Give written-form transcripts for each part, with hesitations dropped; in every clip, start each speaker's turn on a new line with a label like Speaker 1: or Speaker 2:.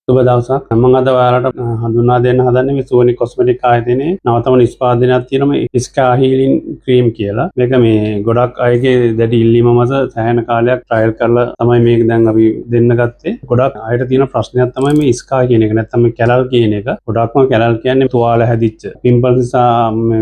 Speaker 1: සුබ දවසක්. මම අද ඔයාලට හඳුන්වා දෙන්න හදන්නේ මේ සෝනි කොස්මෙටික් ආයතනයේ නවතම නිෂ්පාදනයක් තියෙනවා ස්කා හීලින් ක්‍රීම් කියලා. මේක මේ ගොඩක් අයගේ දැඩි ඉල්ලීම මත සෑහෙන කාලයක් ට්‍රයල් කරලා තමයි මේක දැන් අපි දෙන්න ගත්තේ. ගොඩක් අයට තියෙන ප්‍රශ්නයක් තමයි මේ ස්කා කියන එක. නැත්නම් මේ කැලල් කියන එක. ගොඩක්ම කැලල් කියන්නේ තුවාල හැදිච්ච පිම්පල්ස් නිසා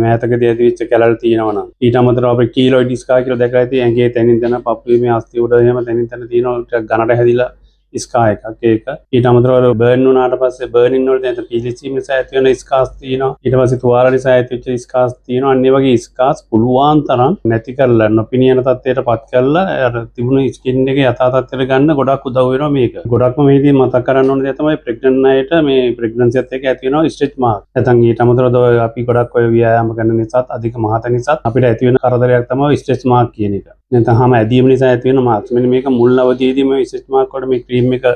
Speaker 1: මෑතකදී ඇතිවෙච්ච කැලල් තියෙනවා නම්. ඊට අමතරව අපේ කීලොයිඩ් ස්කා කියලා දැකලා ඇති ඇඟේ තැනින් තැන පපුවේ මේ අස්ථි උඩ එහෙම තැනින් තැන තියෙනවා ටිකක් ඝනට හැදිලා ස්කා එකක් ඒක. ඊට අමතරව බර්න් වුණාට පස්සේ බර්නින් වලට දැන් පීලිසීම් නිසා ඇති වෙන ස්කාස් තියෙනවා. ඊට පස්සේ තුවාල නිසා ඇතිවෙච්ච ස්කාස් තියෙනවා. අන්න ඒ වගේ ස්කාස් පුළුවන් තරම් නැති කරලා නොපිනියන තත්ත්වයට පත් කරලා අර තිබුණු ස්කින් එකේ යථා තත්ත්වයට ගන්න ගොඩක් උදව් වෙනවා මේක. ගොඩක්ම මේකදී මතක් කරගන්න ඕන දේ තමයි ප්‍රෙග්නන්ට් අයට මේ ප්‍රෙග්නන්සියත් එක්ක ඇති වෙනවා ස්ට්‍රෙච් මාක්. නැත්නම් ඊට අමතරව අපි ගොඩක් ඔය ව්‍යායාම කරන නිසාත් අධික මහත නිසාත් අපිට ඇති වෙන කරදරයක් තමයි ස්ට්‍රෙච් මාක් කියන එක. නැත්නම් හැම ඇදීම නිසා ඇති වෙන මාක්ස්. මෙන්න මේක මුල් අවධියේදී මේ ස්ට්‍රෙච් මාක් වලට මේ ක්‍රීම් එක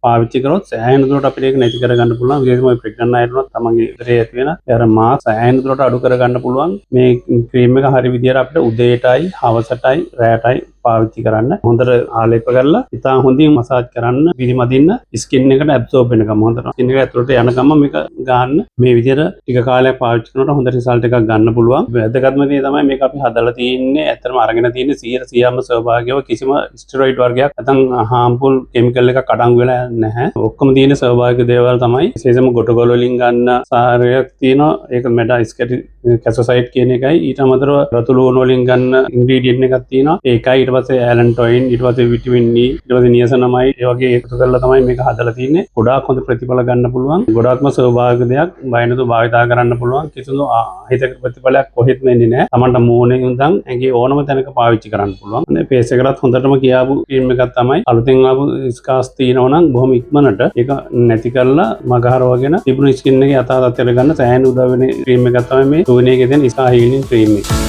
Speaker 1: පාවිච්චි කරොත් සෑහෙන දුරට අපිට ඒක නැති කරගන්න පුළුවන්. විශේෂයෙන්ම ඔය ප්‍රෙග්නන්ට් අයට උනත් තමන්ගේ ඉදිරියේ ඇති වෙන අර මාස් සෑහෙන දුරට අඩු කරගන්න පුළුවන්. මේ ක්‍රීම් එක හරි විදියට අපිට උදේටයි, හවසටයි, රැටයි පාවිච්චි කරන්න. හොඳට ආලේප කරලා ඉතාල හොඳින් මසාජ් කරන්න, පිරිමදින්න ස්කින් එකට ඇබ්සෝබ් වෙනකම් හොඳට. ස්කින් එක ඇතුළට යනකම් මේක ගන්න. මේ විදියට ටික කාලයක් පාවිච්චි කරනකොට හොඳ රිසල්ට් එකක් ගන්න පුළුවන්. වැදගත්ම දේ තමයි මේක අපි හදලා තියෙන්නේ. ඇත්තටම අරගෙන තියෙන්නේ 100%ම ස්වභාවිකව කිසිම ස්ටෙරොයිඩ් වර්ගයක් නැත්නම් හාම්ෆුල් කිමිකල් එකක් අඩංගු වෙලා නැහැ. ඔක්කොම තියෙන ස්වභාවික දේවල් තමයි. විශේෂයෙන්ම ගොටකොළ වලින් ගන්න සාරයක් තියෙනවා. ඒක මෙටා කැසොසයිඩ් කියන එකයි. ඊට අමතරව රතුළු වලින් ගන්න ඉන්ග්‍රීඩියන්ට් එකක් තියෙනවා. ඒකයි ඊට පස්සේ ඇලන්ටොයින්, ඊට පස්සේ විටමින් E, ඊට පස්සේ නියසනමයි ඒ වගේ එකතු කරලා තමයි මේක හදලා තියෙන්නේ. ගොඩාක් හොඳ ප්‍රතිඵල ගන්න පුළුවන්. ගොඩාක්ම ස්වභාවික දෙයක්. බය නැතුව භාවිතා කරන්න පුළුවන්. කිසිදු අහිතක ප්‍රතිඵලයක් කොහෙත්ම එන්නේ නැහැ. Tamanට මූණේ ඉඳන් ඇඟේ ඕනම තැනක පාවිච්චි කරන්න පුළුවන්. මේ ෆේස් එකටත් හොඳටම කියාපු ක්‍රීම් එකක් තමයි. අලුතෙන් ආපු ස්කාස් තියෙනවා නම් බොහොම ඉක්මනට ඒක නැති කරලා මගහරවගෙන තිබුණු ස්කින් එකේ යථා තත්ත්වයට ගන්න සෑහෙන උදව් වෙන ක්‍රීම් එකක් තමයි මේ සෝනියේ තියෙන ස්කා හීලින් ක්‍රීම් එක.